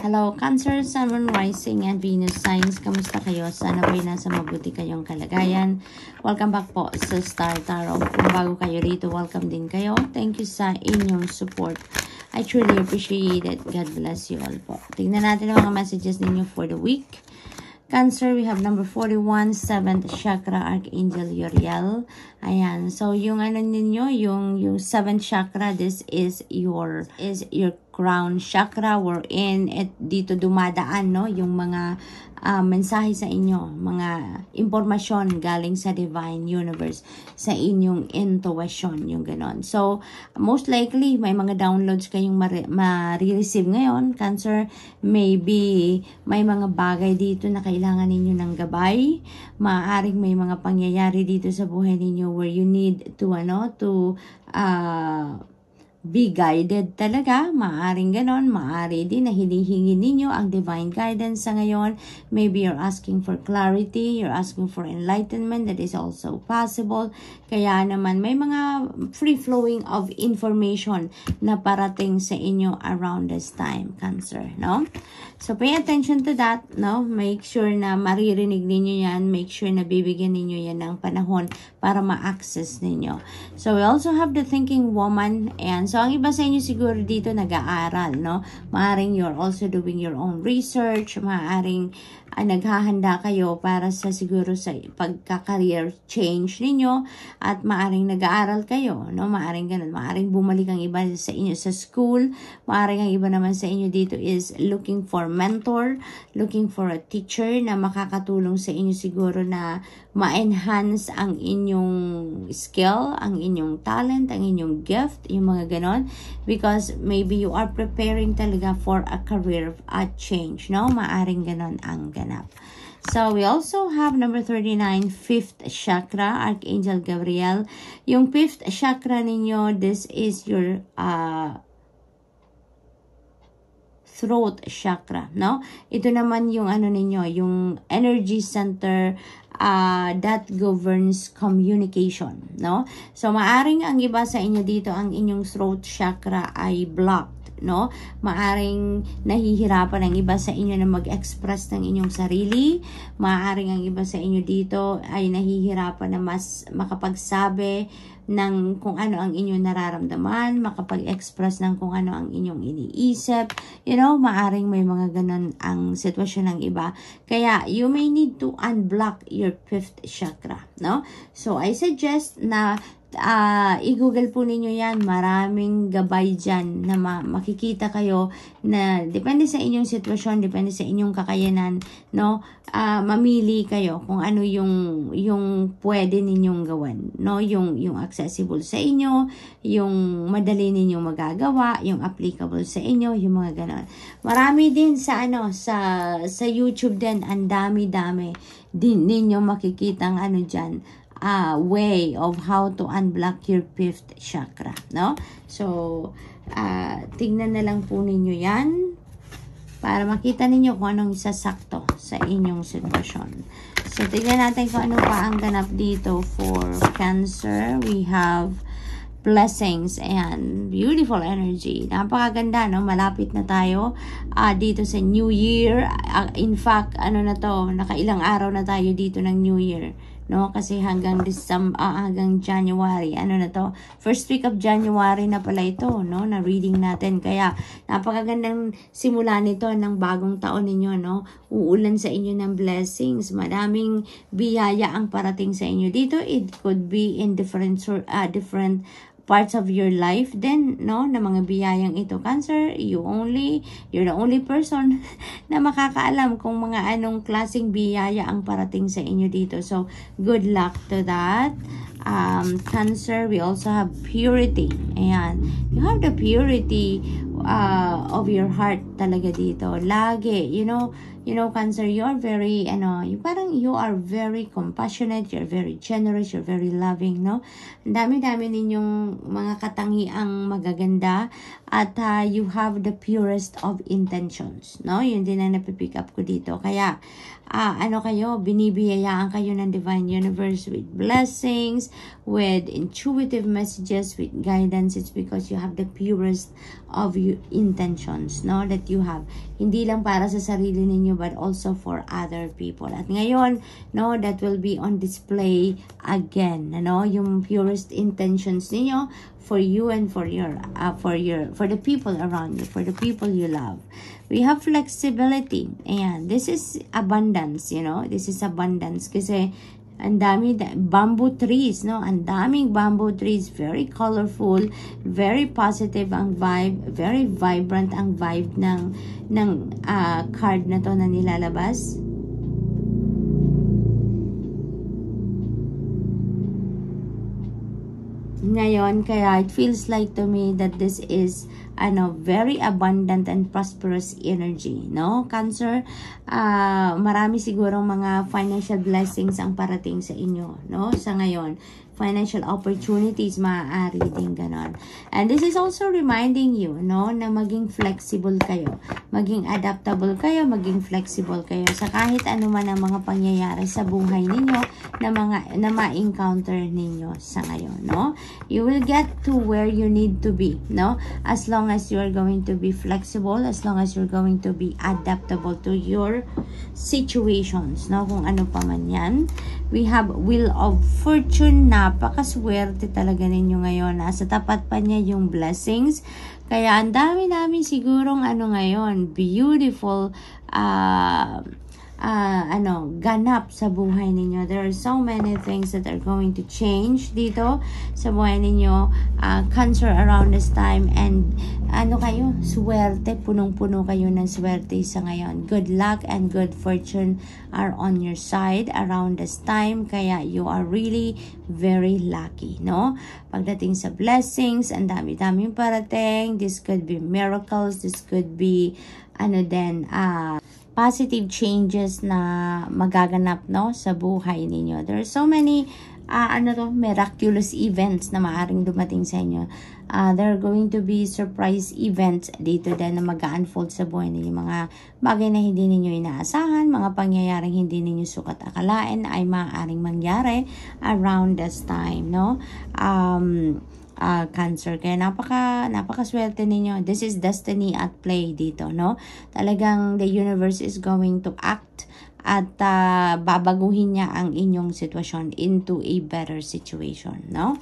Hello, Cancer, Sun, Moon, Rising, and Venus signs. Kamusta kayo? Sana ba'y nasa mabuti kayong kalagayan. Welcome back po sa Star Tarot. Kung bago kayo rito, welcome din kayo. Thank you sa inyong support. I truly appreciate it. God bless you all po. Tingnan natin ang mga messages ninyo for the week. Cancer, we have number 41, 7th chakra, Archangel Uriel. Ayan. So, yung ano ninyo, yung 7th chakra, this is your crown chakra, wherein dito dumadaan, no, yung mga mensahe sa inyo, mga impormasyon galing sa divine universe, sa inyong intuition, yung ganon. So, most likely, may mga downloads kayong ma-receive ngayon, Cancer. Maybe, may mga bagay dito na kailangan ninyo ng gabay. Maaaring may mga pangyayari dito sa buhay ninyo where you need to, be guided talaga. Maaring ganon. Maari din na hinihingi ninyo ang divine guidance sa ngayon. Maybe you're asking for clarity. You're asking for enlightenment. That is also possible. Kaya naman may mga free-flowing of information na parating sa inyo around this time, Cancer, no? So, pay attention to that, no? Make sure na maririnig ninyo yan. Make sure na bibigyan ninyo yan ng panahon para ma-access ninyo. So, we also have the thinking woman. And so, ang iba sa inyo siguro dito nag-aaral, no? Maaring you're also doing your own research. Maaring naghahanda kayo para sa siguro sa pagka-career change ninyo. At maaring nag-aaral kayo, no? Maaring ganun. Maaring bumalik ang iba sa inyo sa school. Maaring ang iba naman sa inyo dito is looking for mentor, looking for a teacher na makakatulong sa inyo siguro na ma-enhance ang inyong skill, ang inyong talent, ang inyong gift, yung mga ganon. Because maybe you are preparing talaga for a career change, no? Maaring ganon ang ganap. So, we also have number 39, 5th chakra, Archangel Gabriel. Yung 5th chakra ninyo, this is your throat chakra, no? Ito naman yung ano ninyo, yung energy center that governs communication, no? So, maaring ang iba sa inyo dito, ang inyong throat chakra ay blocked, no? Maaring nahihirapan ang iba sa inyo na mag-express ng inyong sarili. Maaring ang iba sa inyo dito ay nahihirapan na mas makapagsabi ng kung ano ang inyong nararamdaman, makapag-express ng kung ano ang inyong iniisip. You know, maaring may mga ganun ang sitwasyon ng iba. Kaya, you may need to unblock your 5th chakra, no? So, I suggest na i-google po ninyo yan. Maraming gabay dyan na makikita kayo na depende sa inyong sitwasyon, depende sa inyong kakayanan, no? Mamili kayo kung ano yung pwede ninyong gawin, no? Yung accessible sa inyo, yung madali ninyong magagawa, yung applicable sa inyo, yung mga ganon. Marami din sa sa YouTube din, ang dami-dami din ninyo makikitang dyan, way of how to unblock your 5th chakra, no? So, tingnan na lang po ninyo yan para makita ninyo kung anong isasakto sa inyong sitwasyon. So, tingnan natin kung ano pa ang ganap dito for Cancer. We have blessings and beautiful energy. Napakaganda, no? Malapit na tayo dito sa New Year. In fact, nakailang araw na tayo dito ng New Year, no? Kasi hanggang hanggang January, first week of January na pala ito, no? Na reading natin. Kaya napakagandang simula nito ng bagong taon ninyo, no? Uulan sa inyo ng blessings. Madaming biyaya ang parating sa inyo dito. It could be in different parts of your life then, no, na mga biyayang ito, Cancer. You're the only person na makakaalam kung mga anong klaseng biyaya ang parating sa inyo dito. So, good luck to that. Cancer, we also have purity. Ayan. You have the purity of your heart talaga dito. Lagi, you know, Cancer, you are very, you are very compassionate, you're very generous, you're very loving, no? Ang dami-dami ninyong mga katangiang magaganda at you have the purest of intentions, no? Yun din ang napipick up ko dito. Kaya, binibiyayaan kayo ng Divine Universe with blessings, with intuitive messages, with guidance, it's because you have the purest of your intentions, no, that you have. Hindi lang para sa sarili ninyo, but also for other people. At ngayon, no, that will be on display again, no, yung purest intentions ninyo for you and for the people around you, for the people you love. We have flexibility, and this is abundance, you know, this is abundance kasi ang dami bamboo trees, no, ang daming bamboo trees, very colorful, very positive ang vibe, very vibrant ang vibe ng card na to na nilalabas. Ngayon, kaya it feels like to me that this is very abundant and prosperous energy, no, Cancer. Marami siguro mga financial blessings ang parating sa inyo, no, sa ngayon. Financial opportunities, maaari din ganon. And this is also reminding you, no, na maging flexible kayo, maging adaptable kayo, maging flexible kayo sa kahit ano man ang mga pangyayari sa buhay ninyo na ma-encounter ninyo sa ngayon, no. You will get to where you need to be, no, as long as you are going to be flexible, as long as you're going to be adaptable to your situations, no, kung ano pa man yan. We have Wheel of Fortune. Napakaswerte talaga ninyo ngayon. Nasa tapat pa niya yung blessings. Kaya ang dami-dami sigurong ngayon, beautiful ganap sa buhay ninyo. There are so many things that are going to change dito sa buhay ninyo, Cancer, around this time. And kayo, swerte, punong-puno kayo ng swerte sa ngayon. Good luck and good fortune are on your side around this time, kaya you are really very lucky, no? Pagdating sa blessings, ang dami-daming parating. This could be miracles, this could be positive changes na magaganap, no, sa buhay ninyo. There are so many miraculous events na maaring dumating sa inyo. There are going to be surprise events dito din na mag-unfold sa buhay ninyo. Mga bagay na hindi ninyo inaasahan, mga pangyayaring hindi ninyo sukat akalain ay maaaring mangyari around this time, no? Cancer. Kaya napakaswerte ninyo. This is destiny at play dito, no? Talagang the universe is going to act at babaguhin niya ang inyong sitwasyon into a better situation, no?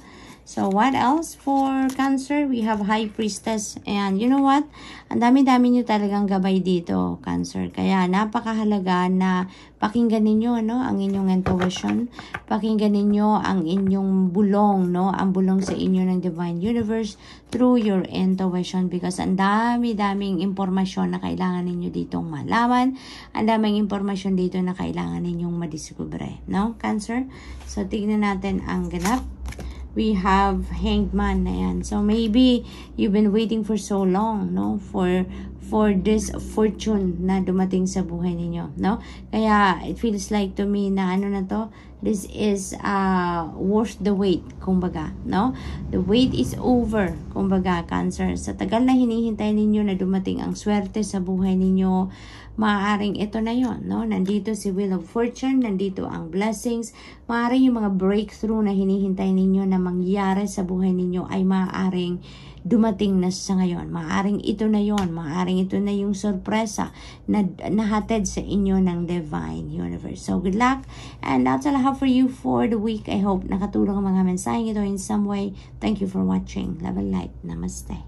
So, what else for Cancer? We have High Priestess. And you know what? Ang dami-dami nyo talagang gabay dito, Cancer. Kaya napakahalaga na pakinggan ninyo, no, ang inyong intuition. Pakinggan ninyo ang inyong bulong, no, ang bulong sa inyo ng Divine Universe through your intuition. Because ang dami-daming impormasyon na kailangan ninyo ditong malaman. Ang daming impormasyon dito na kailangan ninyong madiskubre, no, Cancer? So, tignan natin ang ganap. We have Hanged Man na yan. So, maybe you've been waiting for so long, no? For this fortune na dumating sa buhay ninyo, no? Kaya, it feels like to me na na to? This is worth the wait, kumbaga, no? The wait is over, kumbaga, Cancer. Sa tagal na hinihintay ninyo na dumating ang swerte sa buhay ninyo, maaaring ito na yon, no? Nandito si Wheel of Fortune, nandito ang blessings. Maaaring yung mga breakthrough na hinihintay ninyo na mangyari sa buhay ninyo ay maaaring dumating na sa ngayon. Maaaring ito na yon, maaaring ito na yung sorpresa na nahatid sa inyo ng Divine Universe. So, good luck. And that's all I have for you for the week. I hope nakatulong ang mga mensaheng ito in some way. Thank you for watching. Love and light. Namaste.